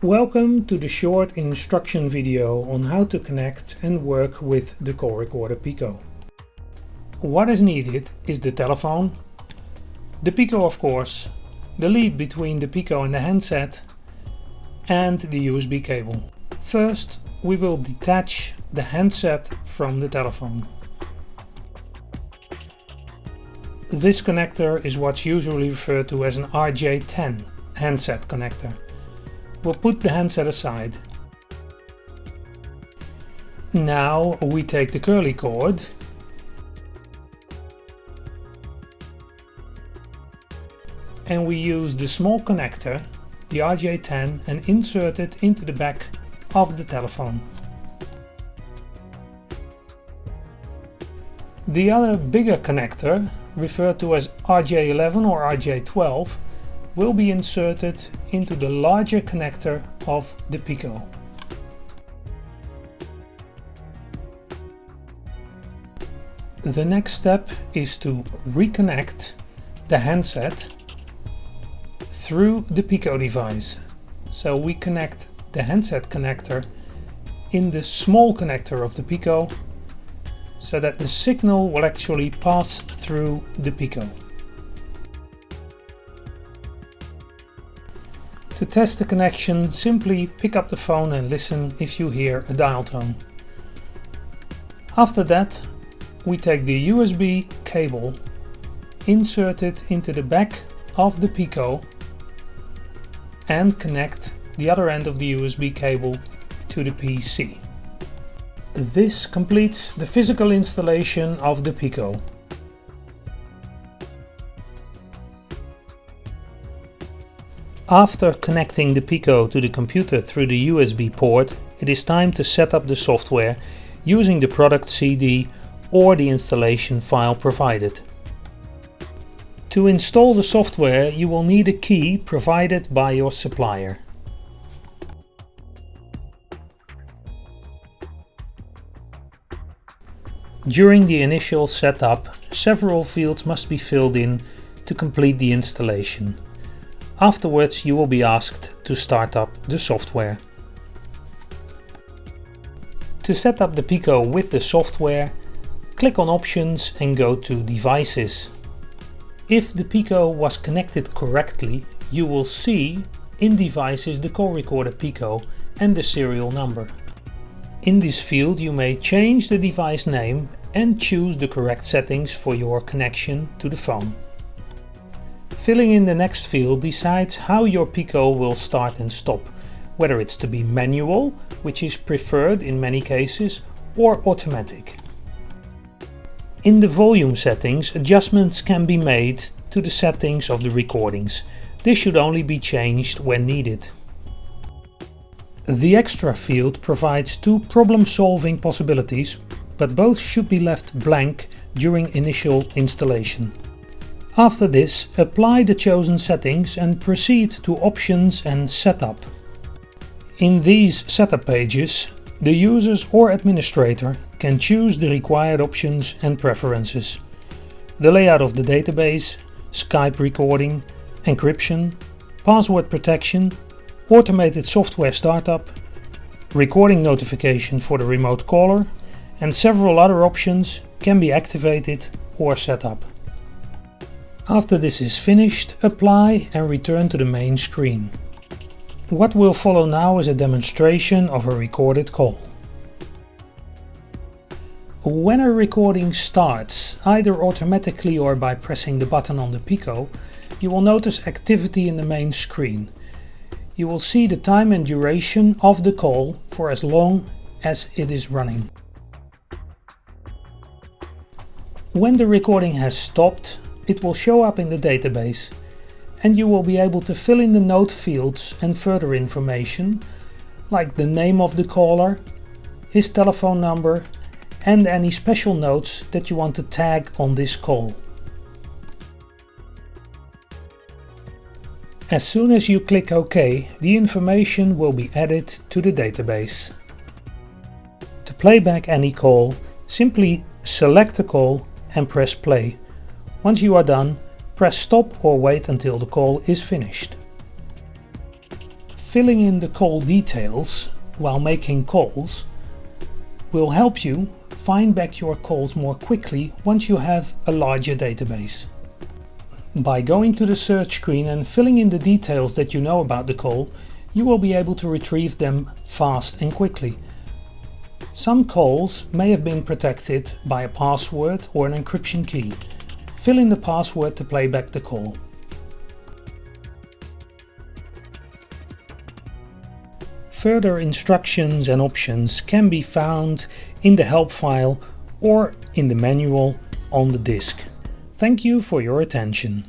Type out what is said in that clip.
Welcome to the short instruction video on how to connect and work with the Call Recorder Pico. What is needed is the telephone, the Pico of course, the lead between the Pico and the handset, and the USB cable. First, we will detach the handset from the telephone. This connector is what's usually referred to as an RJ10 handset connector. We'll put the handset aside. Now we take the curly cord and we use the small connector, the RJ10, and insert it into the back of the telephone. The other bigger connector, referred to as RJ11 or RJ12, will be inserted into the larger connector of the Pico. The next step is to reconnect the handset through the Pico device. So we connect the handset connector in the small connector of the Pico so that the signal will actually pass through the Pico. To test the connection, simply pick up the phone and listen if you hear a dial tone. After that, we take the USB cable, insert it into the back of the Pico and connect the other end of the USB cable to the PC. This completes the physical installation of the Pico. After connecting the Pico to the computer through the USB port, it is time to set up the software using the product CD or the installation file provided. To install the software, you will need a key provided by your supplier. During the initial setup, several fields must be filled in to complete the installation. Afterwards, you will be asked to start up the software. To set up the Pico with the software, click on Options and go to Devices. If the Pico was connected correctly, you will see in Devices the Call Recorder Pico and the serial number. In this field you may change the device name and choose the correct settings for your connection to the phone. Filling in the next field decides how your Pico will start and stop, whether it's to be manual, which is preferred in many cases, or automatic. In the volume settings, adjustments can be made to the settings of the recordings. This should only be changed when needed. The extra field provides two problem-solving possibilities, but both should be left blank during initial installation. After this, apply the chosen settings and proceed to Options and Setup. In these setup pages, the users or administrator can choose the required options and preferences: the layout of the database, Skype recording, encryption, password protection, automated software startup, recording notification for the remote caller, and several other options can be activated or set up. After this is finished, apply and return to the main screen. What will follow now is a demonstration of a recorded call. When a recording starts, either automatically or by pressing the button on the Pico, you will notice activity in the main screen. You will see the time and duration of the call for as long as it is running. When the recording has stopped, it will show up in the database, and you will be able to fill in the note fields and further information, like the name of the caller, his telephone number, and any special notes that you want to tag on this call. As soon as you click OK, the information will be added to the database. To play back any call, simply select a call and press play. Once you are done, press stop or wait until the call is finished. Filling in the call details while making calls will help you find back your calls more quickly once you have a larger database. By going to the search screen and filling in the details that you know about the call, you will be able to retrieve them fast and quickly. Some calls may have been protected by a password or an encryption key. Fill in the password to play back the call. Further instructions and options can be found in the help file or in the manual on the disk. Thank you for your attention.